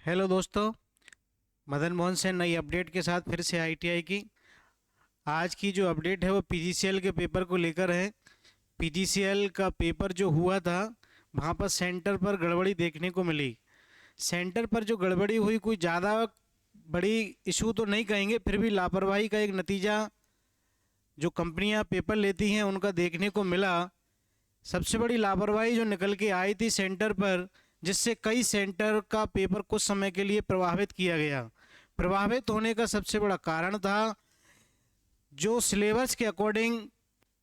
Hello दोस्तों, मदन मोहन से नई अपडेट के साथ फिर से आईटीआई की आज की जो अपडेट है वो पीजीसीएल के पेपर को लेकर है। पीजीसीएल का पेपर जो हुआ था वहाँ पर सेंटर पर गड़बड़ी देखने को मिली। सेंटर पर जो गड़बड़ी हुई कोई ज़्यादा बड़ी इशू तो नहीं कहेंगे, फिर भी लापरवाही का एक नतीजा जो कंपनियां पेपर लेती हैं उनका देखने को मिला। सबसे बड़ी लापरवाही जो निकल के आई थी सेंटर पर, जिससे कई सेंटर का पेपर कुछ समय के लिए प्रभावित किया गया। प्रभावित होने का सबसे बड़ा कारण था जो सिलेबस के अकॉर्डिंग,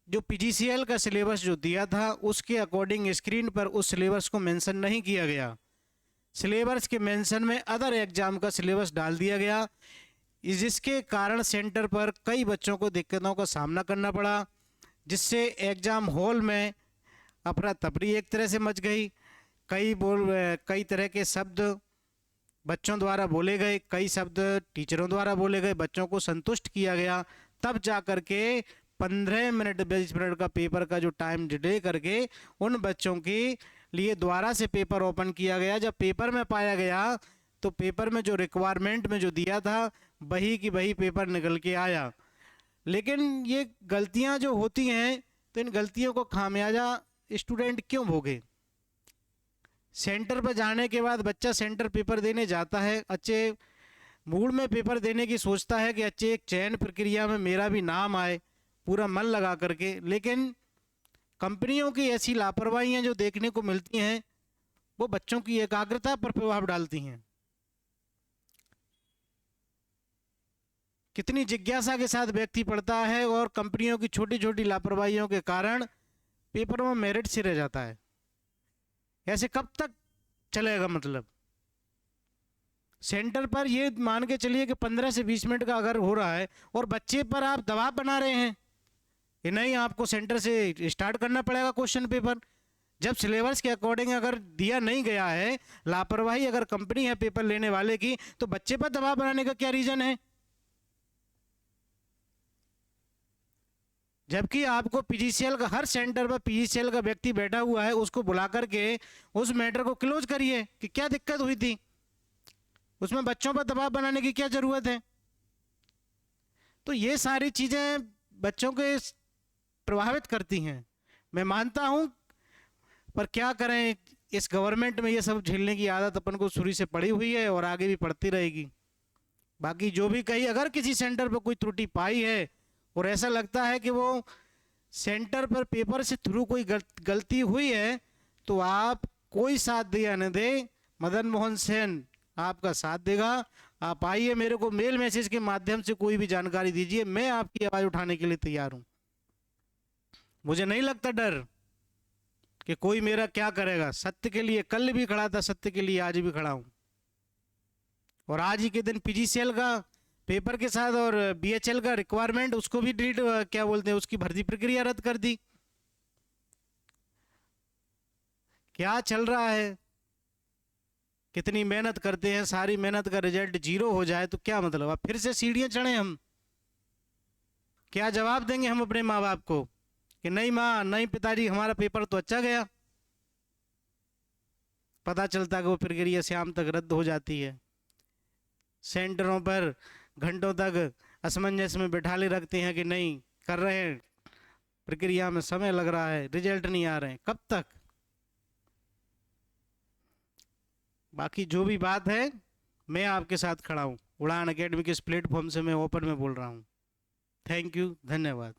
जो पीजीसीएल का सिलेबस जो दिया था उसके अकॉर्डिंग स्क्रीन पर उस सिलेबस को मेंशन नहीं किया गया। सिलेबस के मेंशन में अदर एग्जाम का सिलेबस डाल दिया गया, जिसके कारण सेंटर पर कई बच्चों को दिक्कतों का सामना करना पड़ा, जिससे एग्ज़ाम हॉल में अफरा तफरी एक तरह से मच गई। कई तरह के शब्द बच्चों द्वारा बोले गए, कई शब्द टीचरों द्वारा बोले गए, बच्चों को संतुष्ट किया गया। तब जा कर के 15 मिनट 20 मिनट का पेपर का जो टाइम डिले करके उन बच्चों के लिए दोबारा से पेपर ओपन किया गया। जब पेपर में पाया गया तो पेपर में जो रिक्वायरमेंट में जो दिया था वही की वही पेपर निकल के आया। लेकिन ये गलतियां जो होती हैं तो इन गलतियों को खामियाजा स्टूडेंट क्यों भोगे। सेंटर पर जाने के बाद बच्चा सेंटर पेपर देने जाता है, अच्छे मूड में पेपर देने की सोचता है कि अच्छे एक चयन प्रक्रिया में मेरा भी नाम आए, पूरा मन लगा करके। लेकिन कंपनियों की ऐसी लापरवाहियां जो देखने को मिलती हैं वो बच्चों की एकाग्रता पर प्रभाव डालती हैं। कितनी जिज्ञासा के साथ व्यक्ति पढ़ता है और कंपनियों की छोटी छोटी लापरवाहियों के कारण पेपर में मेरिट से रह जाता है। ऐसे कब तक चलेगा? मतलब सेंटर पर ये मान के चलिए कि 15 से 20 मिनट का अगर हो रहा है और बच्चे पर आप दबाव बना रहे हैं कि नहीं आपको सेंटर से स्टार्ट करना पड़ेगा क्वेश्चन पेपर, जब सिलेबस के अकॉर्डिंग अगर दिया नहीं गया है, लापरवाही अगर कंपनी है पेपर लेने वाले की, तो बच्चे पर दबाव बनाने का क्या रीजन है? जबकि आपको पीजीसीएल का हर सेंटर पर पीजीसीएल का व्यक्ति बैठा हुआ है, उसको बुला करके उस मैटर को क्लोज करिए कि क्या दिक्कत हुई थी। उसमें बच्चों पर दबाव बनाने की क्या जरूरत है? तो ये सारी चीजें बच्चों को प्रभावित करती हैं, मैं मानता हूं, पर क्या करें, इस गवर्नमेंट में ये सब झेलने की आदत अपन को शुरू से पड़ी हुई है और आगे भी पड़ती रहेगी। बाकी जो भी कही, अगर किसी सेंटर पर कोई त्रुटि पाई है और ऐसा लगता है कि वो सेंटर पर पेपर से थ्रू कोई गलती हुई है, तो आप कोई साथ दे या न दे, मदन मोहन सेन आपका साथ देगा। आप आइए, मेरे को मेल मैसेज के माध्यम से कोई भी जानकारी दीजिए, मैं आपकी आवाज़ उठाने के लिए तैयार हूं। मुझे नहीं लगता डर कि कोई मेरा क्या करेगा। सत्य के लिए कल भी खड़ा था, सत्य के लिए आज भी खड़ा हूं। और आज ही के दिन पीजीसीएल का पेपर के साथ और बीएचएल का रिक्वायरमेंट उसको भी डिलीट, क्या बोलते हैं, उसकी भर्ती प्रक्रिया रद्द कर दी। क्या चल रहा है? कितनी मेहनत करते हैं, सारी मेहनत का रिजल्ट जीरो हो जाए तो क्या मतलब? अब फिर से सीढ़ियां चढ़े हम? क्या जवाब देंगे हम अपने माँ बाप को कि नहीं माँ, नहीं पिताजी, हमारा पेपर तो अच्छा गया? पता चलता है कि वो प्रक्रिया शाम तक रद्द हो जाती है। सेंटरों पर घंटों तक असमंजस में बैठा ले रखते हैं कि नहीं कर रहे हैं, प्रक्रिया में समय लग रहा है, रिजल्ट नहीं आ रहे हैं। कब तक? बाकी जो भी बात है, मैं आपके साथ खड़ा हूँ। उड़ान अकेडमी के इस प्लेटफॉर्म से मैं ओपन में बोल रहा हूँ। थैंक यू, धन्यवाद।